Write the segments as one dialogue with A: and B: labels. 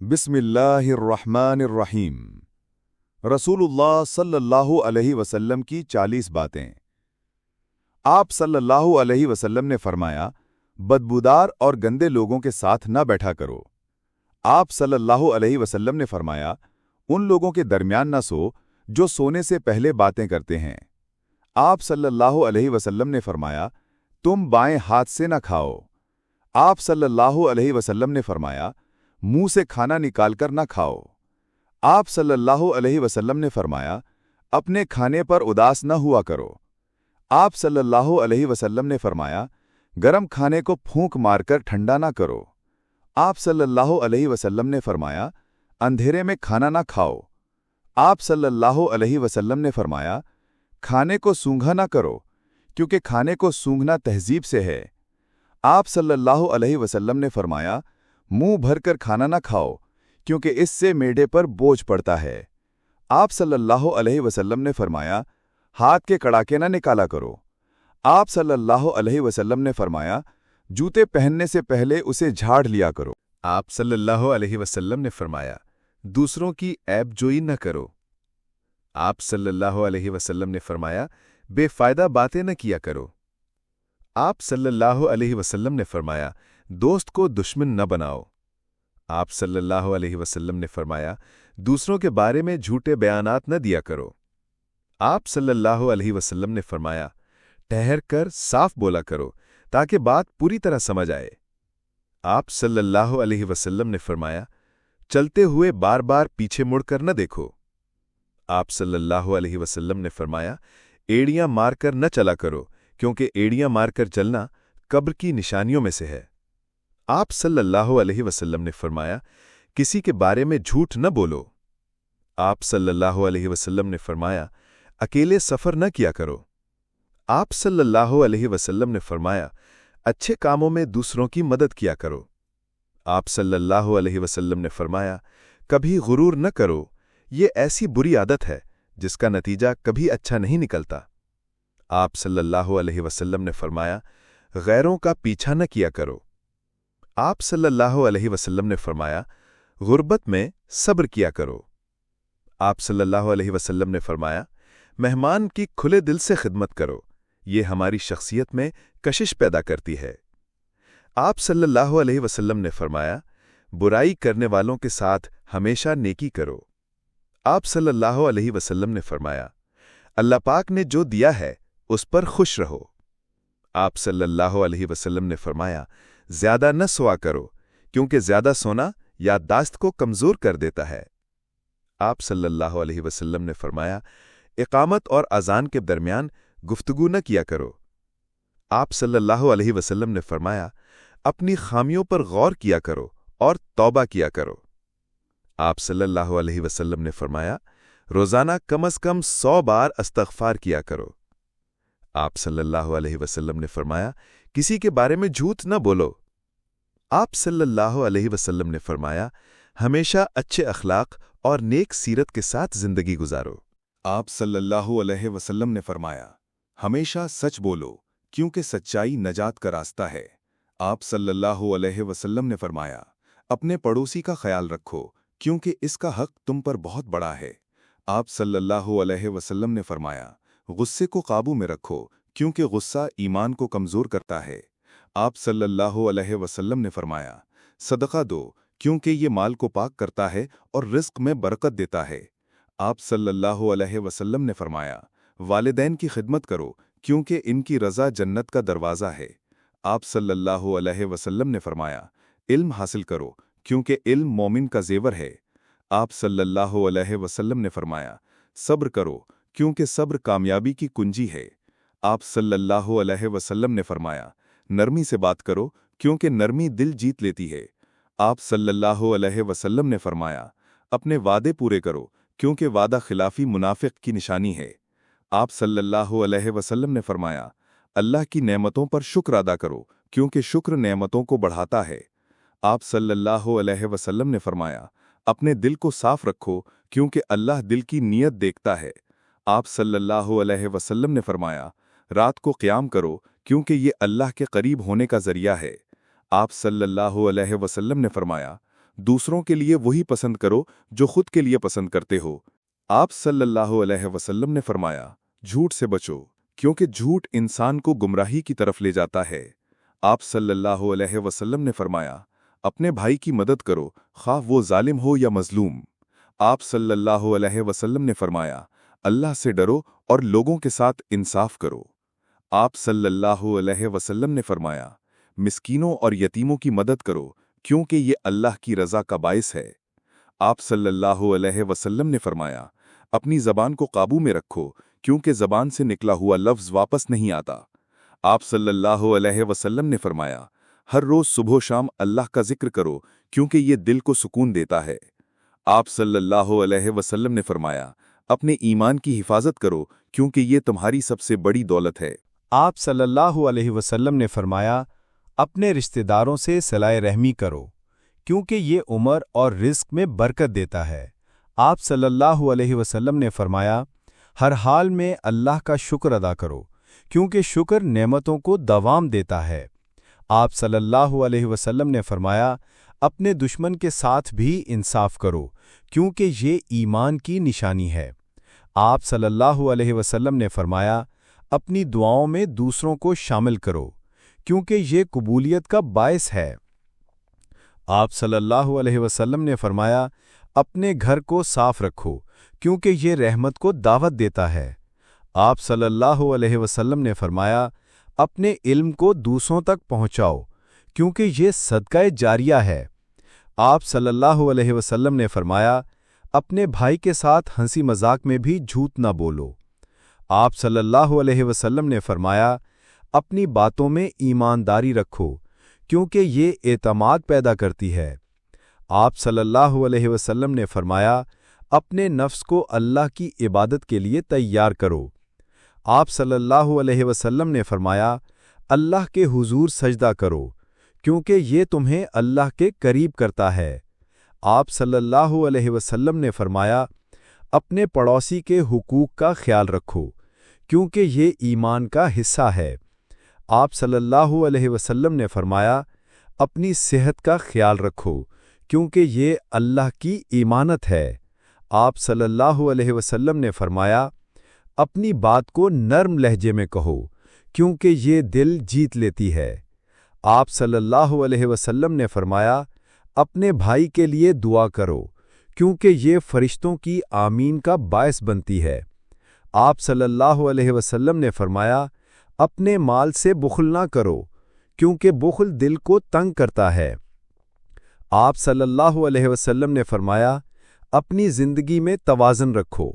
A: बिस्मिल्लाहिर्रहमानिर्रहीम। रसूलुल्लाह सल्लल्लाहु अलैहि वसल्लम की 40 बातें। आप सल्लल्लाहु अलैहि वसल्लम ने फरमाया, बदबूदार और गंदे लोगों के साथ न बैठा करो। आप सल्लल्लाहु अलैहि वसल्लम ने फरमाया, उन लोगों के दरमियान न सो जो सोने से पहले बातें करते हैं। आप सल्लल्लाहु अलैहि वसल्लम ने फरमाया, तुम बाएं हाथ से न खाओ। आप सल्लल्लाहु अलैहि वसल्लम ने फरमाया, मुंह से खाना निकालकर न खाओ। आप सल्लल्लाहु अलैहि वसल्लम ने फरमाया, अपने खाने पर उदास न हुआ करो। आप सल्लल्लाहु अलैहि वसल्लम ने फरमाया, गरम खाने को फूंक मारकर ठंडा ना करो। आप सल्लल्लाहु अलैहि वसल्लम ने फरमाया, अंधेरे में खाना ना खाओ। आप सल्लल्लाहु अलैहि वसल्लम ने फरमाया, खाने को सूंघा ना करो, क्योंकि खाने को सूंघना तहजीब से है। आप सल्लल्लाहु अलैहि वसल्लम ने फरमाया, मुंह भरकर खाना ना खाओ, क्योंकि इससे मेढे पर बोझ पड़ता है। आप सल्लल्लाहु अलैहि वसल्लम ने फरमाया, हाथ के कड़ाके ना निकाला करो। आप सल्लल्लाहु अलैहि वसल्लम ने फरमाया, जूते पहनने से पहले उसे झाड़ लिया करो।
B: आप सल्लल्लाहु अलैहि वसल्लम ने फरमाया, दूसरों की ऐबजोई न करो। आप सल्लल्लाहु अलैहि वसल्लम ने फरमाया, बेफायदा बातें न किया करो। आप सल्लल्लाहु अलैहि वसल्लम ने फरमाया, दोस्त को दुश्मन न बनाओ। आप सल्लल्लाहु अलैहि वसल्लम ने फरमाया, दूसरों के बारे में झूठे बयानात न दिया करो। आप सल्लल्लाहु अलैहि वसल्लम ने फरमाया, ठहर कर साफ बोला करो ताकि बात पूरी तरह समझ आए। आप सल्लल्लाहु अलैहि वसल्लम ने फरमाया, चलते हुए बार बार पीछे मुड़कर न देखो। आप सल्लल्लाहु अलैहि वसल्लम ने फरमाया, एड़ियां मारकर न चला करो, क्योंकि एड़ियां मारकर चलना कब्र की निशानियों में से है। आप सल्लल्लाहु अलैहि वसल्लम ने फरमाया, किसी के बारे में झूठ न बोलो। आप सल्लल्लाहु अलैहि वसल्लम ने फरमाया, अकेले सफर न किया करो। आप सल्लल्लाहु अलैहि वसल्लम ने फरमाया, अच्छे कामों में दूसरों की मदद किया करो। आप सल्लल्लाहु अलैहि वसल्लम ने फरमाया, कभी गुरूर न करो, ये ऐसी बुरी आदत है जिसका नतीजा कभी अच्छा नहीं निकलता। आप सल्लल्लाहु अलैहि वसल्लम ने फरमाया, गैरों का पीछा न किया करो। आप सल्लल्लाहु अलैहि वसल्लम ने फरमाया, गुर्बत में सब्र किया करो। आप सल्लल्लाहु अलैहि वसल्लम ने फरमाया, मेहमान की खुले दिल से खिदमत करो, ये हमारी शख्सियत में कशिश पैदा करती है। आप सल्लल्लाहु अलैहि वसल्लम ने फरमाया, बुराई करने वालों के साथ हमेशा नेकी करो। आप सल्लल्लाहु अलैहि वसल्लम ने फरमाया, अल्लाह पाक ने जो दिया है उस पर खुश रहो। आप सल्लल्लाहु अलैहि वसल्लम ने फरमाया, ज्यादा न सोआ करो, क्योंकि ज्यादा सोना याददाश्त को कमजोर कर देता है। आप सल्लल्लाहु अलैहि वसल्लम ने फरमाया, इकामत और अजान के दरमियान गुफ्तगू न किया करो। आप सल्लल्लाहु अलैहि वसल्लम ने फरमाया, अपनी खामियों पर गौर किया करो और तौबा किया करो। आप सल्लल्लाहु अलैहि वसल्लम ने फरमाया, रोजाना कम से कम 100 बार इस्तग़फ़ार किया करो। आप सल्लल्लाहु अलैहि वसल्लम ने फरमाया, किसी के बारे में झूठ न बोलो। आप सल्लल्लाहु अलैहि वसल्लम ने फरमाया, हमेशा अच्छे अखलाक और नेक सीरत के साथ जिंदगी गुजारो।
A: आप सल्लल्लाहु अलैहि वसल्लम ने फरमाया, हमेशा सच बोलो, क्योंकि सच्चाई नजात का रास्ता है। आप सल्लल्लाहु अलैहि वसल्लम ने फरमाया, अपने पड़ोसी का ख्याल रखो, क्योंकि इसका हक तुम पर बहुत बड़ा है। आप सल्लल्लाहु अलैहि वसल्लम ने फरमाया, गुस्से को काबू में रखो, क्योंकि गुस्सा ईमान को कमजोर करता है। आप सल्लल्लाहु अलैहि वसल्लम ने फरमाया, सदका दो, क्योंकि ये माल को पाक करता है और रिस्क में बरकत देता है। आप सल्लल्लाहु अलैहि वसल्लम ने फरमाया, वालिदैन की खिदमत करो, क्योंकि इनकी रज़ा जन्नत का दरवाज़ा है। आप सल्लल्लाहु अलैहि वसल्लम ने फरमाया, इल्म हासिल करो, क्योंकि इल्म मोमिन का जेवर है। आप सल्लल्लाहु अलैहि वसल्लम ने फरमाया, सब्र करो, क्योंकि सब्र कामयाबी की कुंजी है। आप सल्लल्लाहु अलैहि वसल्लम ने फरमाया, नरमी से बात करो, क्योंकि नरमी दिल जीत लेती है। आप सल्लल्लाहु अलैहि वसल्लम ने फरमाया, अपने वादे पूरे करो, क्योंकि वादा खिलाफी मुनाफिक की निशानी है। आप सल्लल्लाहु अलैहि वसल्लम ने फरमाया, अल्लाह की नेमतों पर शुक्र अदा करो, क्योंकि शुक्र नेमतों को बढ़ाता है। आप सल्लल्लाहु अलैहि वसल्लम ने फरमाया, अपने दिल को साफ रखो, क्योंकि अल्लाह दिल की नीयत देखता है। आप सल्लल्लाहु अलैहि वसल्लम ने फरमाया, रात को क़याम करो, क्योंकि ये अल्लाह के करीब होने का जरिया है। आप सल्लल्लाहु अलैहि वसल्लम ने फरमाया, दूसरों के लिए वही पसंद करो जो खुद के लिए पसंद करते हो। आप सल्लल्लाहु अलैहि वसल्लम ने फरमाया, झूठ से बचो, क्योंकि झूठ इंसान को गुमराही की तरफ ले जाता है। आप सल्लल्लाहु अलैहि वसल्लम ने फरमाया, अपने भाई की मदद करो, खा वो जालिम हो या मजलूम। आप सल्लल्लाहु अलैहि वसल्लम ने फरमाया, अल्लाह से डरो और लोगों के साथ इंसाफ करो। आप सल्लल्लाहु अलैहि वसल्लम ने फरमाया, मिस्कीनों और यतीमों की मदद करो, क्योंकि ये अल्लाह की रज़ा का बाइस है। आप सल्लल्लाहु अलैहि वसल्लम ने फरमाया, अपनी ज़बान को काबू में रखो, क्योंकि ज़बान से निकला हुआ लफ्ज़ वापस नहीं आता। आप सल्लल्लाहु अलैहि वसल्लम ने फरमाया, हर रोज़ सुबह शाम अल्लाह का जिक्र करो, क्योंकि ये दिल को सुकून देता है। आप सल्लल्लाहु अलैहि वसल्लम ने फरमाया, अपने ईमान की हिफाजत करो, क्योंकि ये तुम्हारी सबसे बड़ी दौलत है।
C: आप सल्लल्लाहु अलैहि वसल्लम ने फरमाया, अपने रिश्तेदारों से सिलाए रहमी करो, क्योंकि ये उम्र और रिस्क में बरकत देता है। आप सल्लल्लाहु अलैहि वसल्लम ने फरमाया, हर हाल में अल्लाह का शुक्र अदा करो, क्योंकि शुक्र नेमतों को दवाम देता है। आप सल्लल्लाहु अलैहि वसल्लम ने फरमाया, अपने दुश्मन के साथ भी इंसाफ करो, क्योंकि ये ईमान की निशानी है। आप सल्लल्लाहु अलैहि वसल्लम ने फरमाया, अपनी दुआओं में दूसरों को शामिल करो, क्योंकि ये कबूलियत का बायस है। आप सल्लल्लाहु अलैहि वसल्लम ने फरमाया, अपने घर को साफ रखो, क्योंकि ये रहमत को दावत देता है। आप सल्लल्लाहु अलैहि वसल्लम ने फरमाया, अपने इल्म को दूसरों तक पहुंचाओ, क्योंकि ये सदका जारिया है। आप सल्लल्लाहु अलैहि वसल्लम ने फरमाया, अपने भाई के साथ हंसी मजाक में भी झूठ न बोलो। आप सल्लल्लाहु अलैहि वसल्लम ने फरमाया, अपनी बातों में ईमानदारी रखो, क्योंकि ये एतमाद पैदा करती है। आप सल्लल्लाहु अलैहि वसल्लम ने फरमाया, अपने नफ्स को अल्लाह की इबादत के लिए तैयार करो। आप सल्लल्लाहु अलैहि वसल्लम ने फरमाया, अल्लाह के हुजूर सजदा करो, क्योंकि ये तुम्हें अल्लाह के करीब करता है। आप सल्लल्लाहु अलैहि वसल्लम ने फरमाया, अपने पड़ोसी के हुकूक का ख्याल रखो, क्योंकि ये ईमान का हिस्सा है। आप सल्लल्लाहु अलैहि वसल्लम ने फरमाया, अपनी सेहत का ख्याल रखो, क्योंकि ये अल्लाह की ईमानत है। आप सल्लल्लाहु अलैहि वसल्लम ने फरमाया, अपनी बात को नर्म लहजे में कहो, क्योंकि ये दिल जीत लेती है। आप सल्लल्लाहु अलैहि वसल्लम ने फरमाया, अपने भाई के लिए दुआ करो, क्योंकि ये फरिश्तों की आमीन का बायस बनती है। आप सल्लल्लाहु अलैहि वसल्लम ने फरमाया, अपने माल से बुखल ना करो, क्योंकि बुखल दिल को तंग करता है। आप सल्लल्लाहु अलैहि वसल्लम ने फरमाया, अपनी जिंदगी में तवाज़ुन रखो,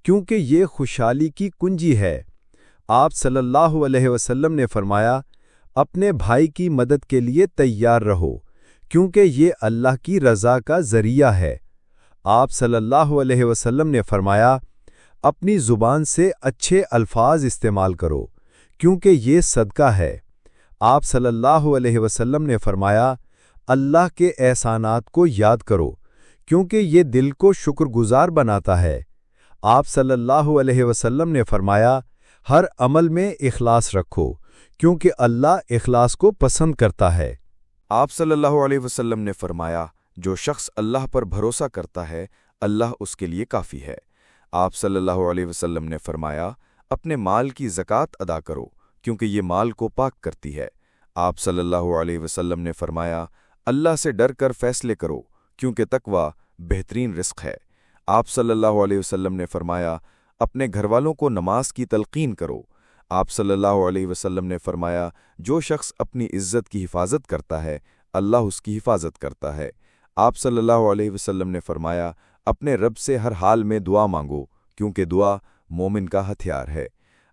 C: क्योंकि ये खुशहाली की कुंजी है। आप सल्लल्लाहु अलैहि वसल्लम ने फरमाया, अपने भाई की मदद के लिए तैयार रहो, क्योंकि ये अल्लाह की रज़ा का ज़रिया है। आप सल्लल्लाहु अलैहि वसल्लम ने फरमाया, अपनी ज़ुबान से अच्छे अल्फाज इस्तेमाल करो, क्योंकि ये सदका है। आप सल्लल्लाहु अलैहि वसल्लम ने फरमाया, अल्लाह के एहसानात को याद करो, क्योंकि ये दिल को शुक्रगुजार बनाता है। आप सल्लल्लाहु अलैहि वसल्लम ने फरमाया, हर अमल में इखलास रखो, क्योंकि अल्लाह इखलास को पसंद करता है।
D: आप सल्लल्लाहु अलैहि वसल्लम ने फरमाया, जो शख्स अल्लाह पर भरोसा करता है, अल्लाह उसके लिए काफ़ी है। आप सल्लल्लाहु अलैहि वसल्लम ने फरमाया, अपने माल की ज़कात अदा करो, क्योंकि ये माल को पाक करती है। आप सल्लल्लाहु अलैहि वसल्लम ने फरमाया, अल्लाह से डर कर फैसले करो, क्योंकि तकवा बेहतरीन रिस्क है। आप सल्लल्लाहु अलैहि वसल्लम ने फरमाया, अपने घरवालों को नमाज की तलकीन करो। आप सल्लल्लाहु अलैहि वसल्लम ने फरमाया, जो शख्स अपनी इज्जत की हिफाजत करता है, अल्लाह उसकी हिफाजत करता है। आप सल्लल्लाहु अलैहि वसल्लम ने फरमाया, अपने रब से हर हाल में दुआ मांगो, क्योंकि दुआ मोमिन का हथियार है।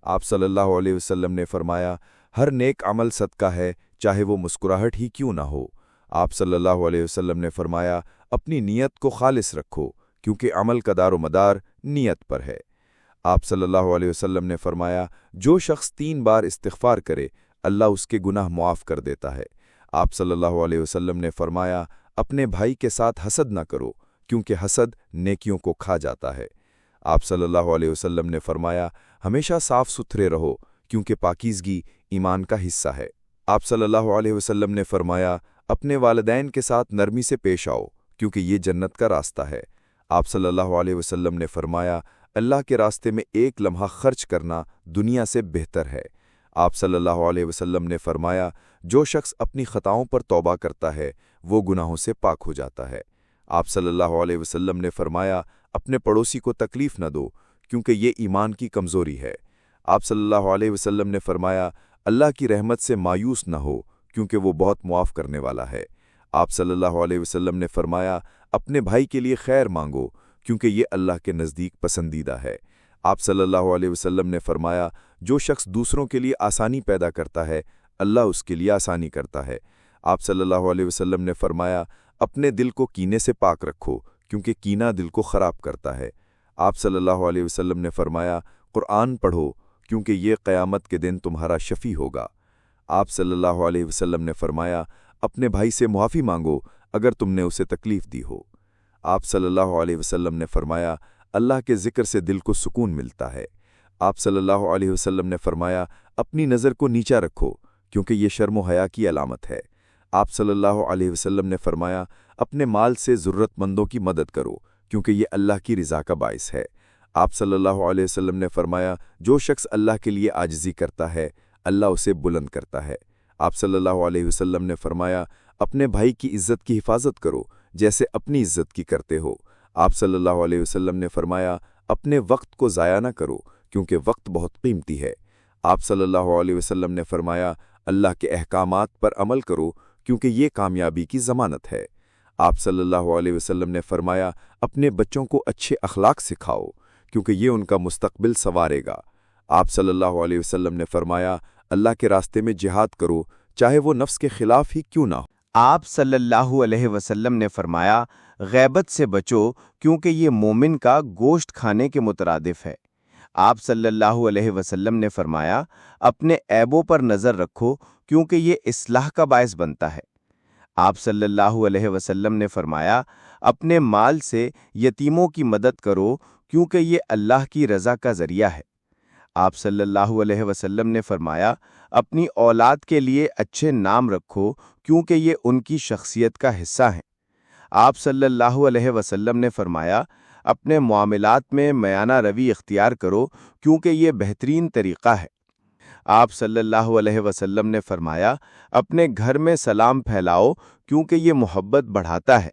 D: आप सल्लल्लाहु अलैहि वसल्लम ने फरमाया, हर नेक अमल सदका है, चाहे वो मुस्कुराहट ही क्यों ना हो। आप सल्लल्लाहु अलैहि वसल्लम ने फरमाया, अपनी नीयत को खालिस रखो, क्योंकि अमल का दारोमदार नीयत पर है। आप सल्लल्लाहु अलैहि वसल्लम ने फरमाया, जो शख्स 3 बार इस्तिग़फ़ार करे, अल्लाह उसके गुनाह मुआफ़ कर देता है। आप सल्लल्लाहु अलैहि वसल्लम ने फरमाया, अपने भाई के साथ हसद न करो, क्योंकि हसद नेकियों को खा जाता है। आप सल्लल्लाहु अलैहि वसल्लम ने फरमाया, हमेशा साफ सुथरे रहो, क्योंकि पाकीज़गी ईमान का हिस्सा है। आप सल्लल्लाहु अलैहि वसल्लम ने फरमाया, अपने वालिदैन के साथ नरमी से पेश आओ, کیونکہ یہ جنت کا راستہ ہے۔ آپ صلی اللہ علیہ وسلم نے فرمایا، اللہ کے راستے میں ایک لمحہ خرچ کرنا دنیا سے بہتر ہے۔ آپ صلی اللہ علیہ وسلم نے فرمایا، جو شخص اپنی خطاؤں پر توبہ کرتا ہے وہ گناہوں سے پاک ہو جاتا ہے۔ آپ صلی اللہ علیہ وسلم نے فرمایا، اپنے پڑوسی کو تکلیف نہ دو کیونکہ یہ ایمان کی کمزوری ہے۔ آپ صلی اللہ علیہ وسلم نے فرمایا، اللہ کی رحمت سے مایوس نہ ہو کیونکہ وہ بہت معاف کرنے والا ہے۔ آپ صلی اللہ علیہ وسلم نے فرمایا، اپنے بھائی کے لیے خیر مانگو کیونکہ یہ اللہ کے نزدیک پسندیدہ ہے۔ آپ صلی اللہ علیہ وسلم نے فرمایا، جو شخص دوسروں کے لیے آسانی پیدا کرتا ہے اللہ اس کے لیے آسانی کرتا ہے۔ آپ صلی اللہ علیہ وسلم نے فرمایا، اپنے دل کو کینے سے پاک رکھو کیونکہ کینہ دل کو خراب کرتا ہے۔ آپ صلی اللہ علیہ وسلم نے فرمایا، قرآن پڑھو کیونکہ یہ قیامت کے دن تمہارا شفیع ہوگا۔ آپ صلی اللہ علیہ وسلم نے فرمایا، اپنے بھائی سے معافی مانگو اگر تم نے اسے تکلیف دی ہو۔ آپ صلی اللہ علیہ وسلم نے فرمایا، اللہ کے ذکر سے دل کو سکون ملتا ہے۔ آپ صلی اللہ علیہ وسلم نے فرمایا، اپنی نظر کو نیچا رکھو کیونکہ یہ شرم و حیا کی علامت ہے۔ آپ صلی اللہ علیہ وسلم نے فرمایا، اپنے مال سے ضرورت مندوں کی مدد کرو کیونکہ یہ اللہ کی رضا کا باعث ہے۔ آپ صلی اللہ علیہ وسلم نے فرمایا، جو شخص اللہ کے لیے عاجزی کرتا ہے اللہ اسے بلند کرتا ہے۔ آپ صلی اللہ علیہ وسلم نے فرمایا، اپنے بھائی کی عزت کی حفاظت کرو جیسے اپنی عزت کی کرتے ہو۔ آپ صلی اللہ علیہ وسلم نے فرمایا، اپنے وقت کو ضائع نہ کرو کیونکہ وقت بہت قیمتی ہے۔ آپ صلی اللہ علیہ وسلم نے فرمایا، اللہ کے احکامات پر عمل کرو کیونکہ یہ کامیابی کی ضمانت ہے۔ آپ صلی اللہ علیہ وسلم نے فرمایا، اپنے بچوں کو اچھے اخلاق سکھاؤ کیونکہ یہ ان کا مستقبل سنوارے گا۔ آپ صلی اللہ علیہ وسلم نے فرمایا، اللہ کے راستے میں جہاد کرو چاہے وہ نفس کے خلاف ہی کیوں نہ ہو۔
C: آپ صلی اللہ علیہ وسلم نے فرمایا، غیبت سے بچو کیونکہ یہ مومن کا گوشت کھانے کے مترادف ہے۔ آپ صلی اللہ علیہ وسلم نے فرمایا، اپنے عیبوں پر نظر رکھو کیونکہ یہ اصلاح کا باعث بنتا ہے۔ آپ صلی اللہ علیہ وسلم نے فرمایا، اپنے مال سے یتیموں کی مدد کرو کیونکہ یہ اللہ کی رضا کا ذریعہ ہے۔ آپ صلی اللہ علیہ وسلم نے فرمایا، اپنی اولاد کے لیے اچھے نام رکھو کیونکہ یہ ان کی شخصیت کا حصہ ہیں۔ آپ صلی اللہ علیہ وسلم نے فرمایا، اپنے معاملات میں میانہ روی اختیار کرو کیونکہ یہ بہترین طریقہ ہے۔ آپ صلی اللہ علیہ وسلم نے فرمایا، اپنے گھر میں سلام پھیلاؤ کیونکہ یہ محبت بڑھاتا ہے۔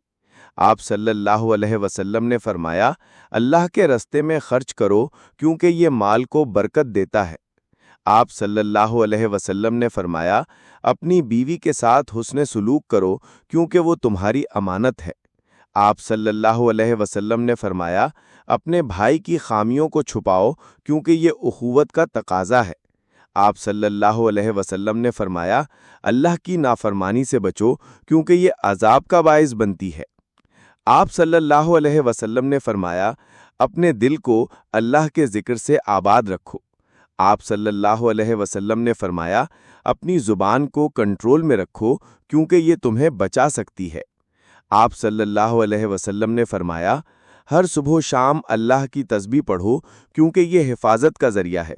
C: آپ صلی اللہ علیہ وسلم نے فرمایا، اللہ کے راستے میں خرچ کرو کیونکہ یہ مال کو برکت دیتا ہے۔ آپ صلی اللہ علیہ وسلم نے فرمایا، اپنی بیوی کے ساتھ حسن سلوک کرو کیونکہ وہ تمہاری امانت ہے۔ آپ صلی اللہ علیہ وسلم نے فرمایا، اپنے بھائی کی خامیوں کو چھپاؤ کیونکہ یہ اخوت کا تقاضا ہے۔ آپ صلی اللہ علیہ وسلم نے فرمایا، اللہ کی نافرمانی سے بچو کیونکہ یہ عذاب کا باعث بنتی ہے۔ آپ صلی اللہ علیہ وسلم نے فرمایا، اپنے دل کو اللہ کے ذکر سے آباد رکھو۔ آپ صلی اللہ علیہ وسلم نے فرمایا، اپنی زبان کو کنٹرول میں رکھو کیونکہ یہ تمہیں بچا سکتی ہے۔ آپ صلی اللہ علیہ وسلم نے فرمایا، ہر صبح و شام اللہ کی تسبیح پڑھو کیونکہ یہ حفاظت کا ذریعہ ہے۔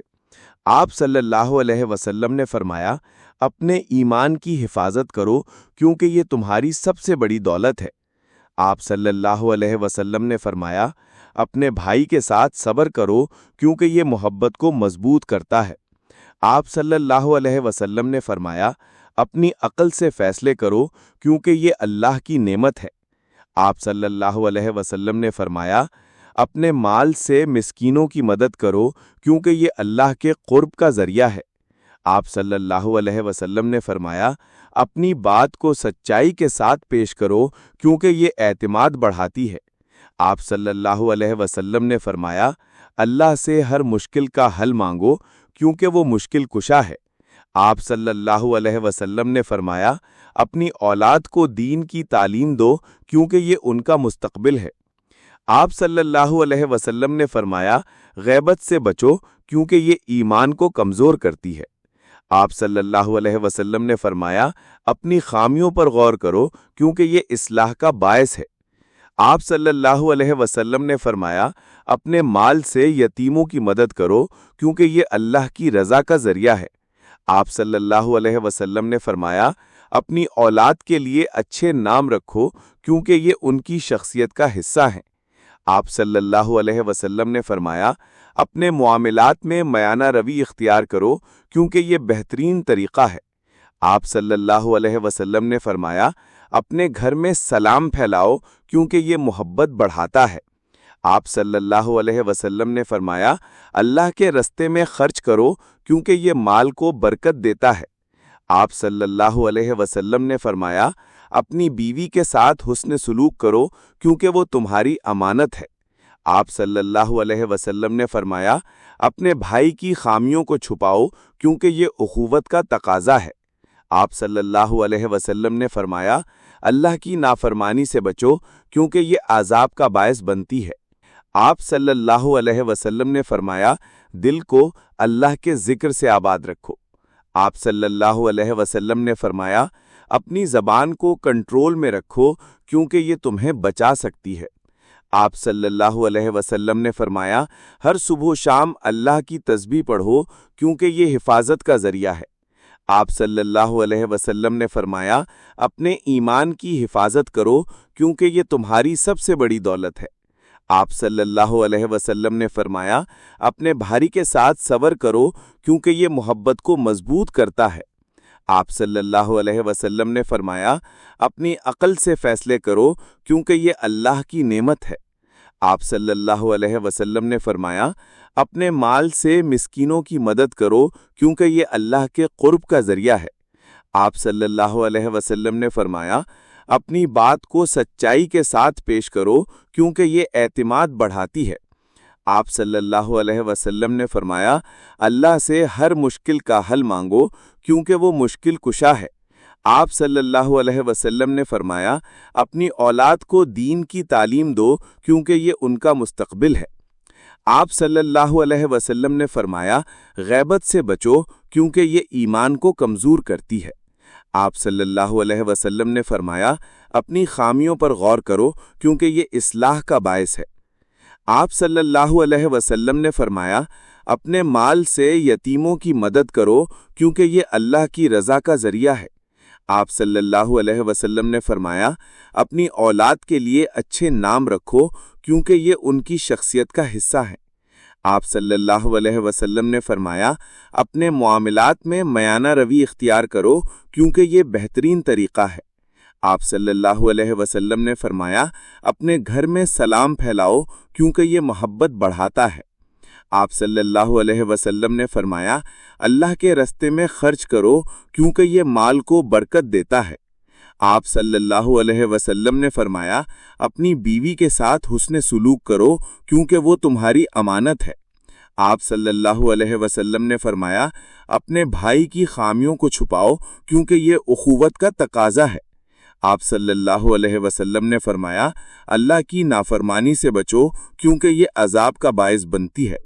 C: آپ صلی اللہ علیہ وسلم نے فرمایا، اپنے ایمان کی حفاظت کرو کیونکہ یہ تمہاری سب سے بڑی دولت ہے۔ آپ صلی اللہ علیہ وسلم نے فرمایا، اپنے بھائی کے ساتھ صبر کرو کیونکہ یہ محبت کو مضبوط کرتا ہے۔ آپ صلی اللہ علیہ وسلم نے فرمایا، اپنی عقل سے فیصلے کرو کیونکہ یہ اللہ کی نعمت ہے۔ آپ صلی اللہ علیہ وسلم نے فرمایا، اپنے مال سے مسکینوں کی مدد کرو کیونکہ یہ اللہ کے قرب کا ذریعہ ہے۔ آپ صلی اللہ علیہ وسلم نے فرمایا، اپنی بات کو سچائی کے ساتھ پیش کرو کیونکہ یہ اعتماد بڑھاتی ہے۔ آپ صلی اللہ علیہ وسلم نے فرمایا، اللہ سے ہر مشکل کا حل مانگو کیونکہ وہ مشکل کشا ہے۔ آپ صلی اللہ علیہ وسلم نے فرمایا، اپنی اولاد کو دین کی تعلیم دو کیونکہ یہ ان کا مستقبل ہے۔ آپ صلی اللہ علیہ وسلم نے فرمایا، غیبت سے بچو کیونکہ یہ ایمان کو کمزور کرتی ہے۔ آپ صلی اللہ علیہ وسلم نے فرمایا، اپنی خامیوں پر غور کرو کیونکہ یہ اصلاح کا باعث ہے۔ آپ صلی اللہ علیہ وسلم نے فرمایا، اپنے مال سے یتیموں کی مدد کرو کیونکہ یہ اللہ کی رضا کا ذریعہ ہے۔ آپ صلی اللہ علیہ وسلم نے فرمایا،
E: اپنی اولاد کے لیے اچھے نام رکھو کیونکہ یہ ان کی شخصیت کا حصہ ہیں۔ آپ صلی اللہ علیہ وسلم نے فرمایا اپنے معاملات میں میانہ روی اختیار کرو کیونکہ یہ بہترین طریقہ ہے۔ آپ صلی اللہ علیہ وسلم نے فرمایا اپنے گھر میں سلام پھیلاؤ کیونکہ یہ محبت بڑھاتا ہے۔ آپ صلی اللہ علیہ وسلم نے فرمایا اللہ کے رستے میں خرچ کرو کیونکہ یہ مال کو برکت دیتا ہے۔ آپ صلی اللہ علیہ وسلم نے فرمایا اپنی بیوی کے ساتھ حسن سلوک کرو کیونکہ وہ تمہاری امانت ہے۔ آپ صلی اللہ علیہ وسلم نے فرمایا اپنے بھائی کی خامیوں کو چھپاؤ کیونکہ یہ اخوت کا تقاضا ہے۔ آپ صلی اللہ علیہ وسلم نے فرمایا اللہ کی نافرمانی سے بچو کیونکہ یہ عذاب کا باعث بنتی ہے۔ آپ صلی اللہ علیہ وسلم نے فرمایا دل کو اللہ کے ذکر سے آباد رکھو۔ آپ صلی اللہ علیہ وسلم نے فرمایا اپنی زبان کو کنٹرول میں رکھو کیونکہ یہ تمہیں بچا سکتی ہے۔ آپ صلی اللہ علیہ وسلم نے فرمایا ہر صبح و شام اللہ کی تسبیح پڑھو کیونکہ یہ حفاظت کا ذریعہ ہے۔ آپ صلی اللہ علیہ وسلم نے فرمایا اپنے ایمان کی حفاظت کرو کیونکہ یہ تمہاری سب سے بڑی دولت ہے۔ آپ صلی اللہ علیہ وسلم نے فرمایا اپنے بھائی کے ساتھ صبر کرو کیونکہ یہ محبت کو مضبوط کرتا ہے۔ آپ صلی اللہ علیہ وسلم نے فرمایا اپنی عقل سے فیصلے کرو کیونکہ یہ اللہ کی نعمت ہے۔ آپ صلی اللہ علیہ وسلم نے فرمایا اپنے مال سے مسکینوں کی مدد کرو کیونکہ یہ اللہ کے قرب کا ذریعہ ہے۔ آپ صلی اللہ علیہ وسلم نے فرمایا اپنی بات کو سچائی کے ساتھ پیش کرو کیونکہ یہ اعتماد بڑھاتی ہے۔ آپ صلی اللہ علیہ وسلم نے فرمایا اللہ سے ہر مشکل کا حل مانگو کیونکہ وہ مشکل کشا ہے۔ آپ صلی اللہ علیہ وسلم نے فرمایا اپنی اولاد کو دین کی تعلیم دو کیونکہ یہ ان کا مستقبل ہے۔ آپ صلی اللہ علیہ وسلم نے فرمایا غیبت سے بچو کیونکہ یہ ایمان کو کمزور کرتی ہے۔ آپ صلی اللہ علیہ وسلم نے فرمایا اپنی خامیوں پر غور کرو کیونکہ یہ اصلاح کا باعث ہے۔ آپ صلی اللہ علیہ وسلم نے فرمایا اپنے مال سے یتیموں کی مدد کرو کیونکہ یہ اللہ کی رضا کا ذریعہ ہے۔ آپ صلی اللہ علیہ وسلم نے فرمایا اپنی اولاد کے لیے اچھے نام رکھو کیونکہ یہ ان کی شخصیت کا حصہ ہے۔ آپ صلی اللہ علیہ وسلم نے فرمایا اپنے معاملات میں میانہ روی اختیار کرو کیونکہ یہ بہترین طریقہ ہے۔ آپ صلی اللہ علیہ وسلم نے فرمایا اپنے گھر میں سلام پھیلاؤ کیونکہ یہ محبت بڑھاتا ہے۔ آپ صلی اللہ علیہ وسلم نے فرمایا اللہ کے رستے میں خرچ کرو کیونکہ یہ مال کو برکت دیتا ہے۔ آپ صلی اللہ علیہ وسلم نے فرمایا اپنی بیوی کے ساتھ حسن سلوک کرو کیونکہ وہ تمہاری امانت ہے۔ آپ صلی اللہ علیہ وسلم نے فرمایا اپنے بھائی کی خامیوں کو چھپاؤ کیونکہ یہ اخوت کا تقاضا ہے۔ آپ صلی اللہ علیہ وسلم نے فرمایا اللہ کی نافرمانی سے بچو کیونکہ یہ عذاب کا باعث بنتی ہے۔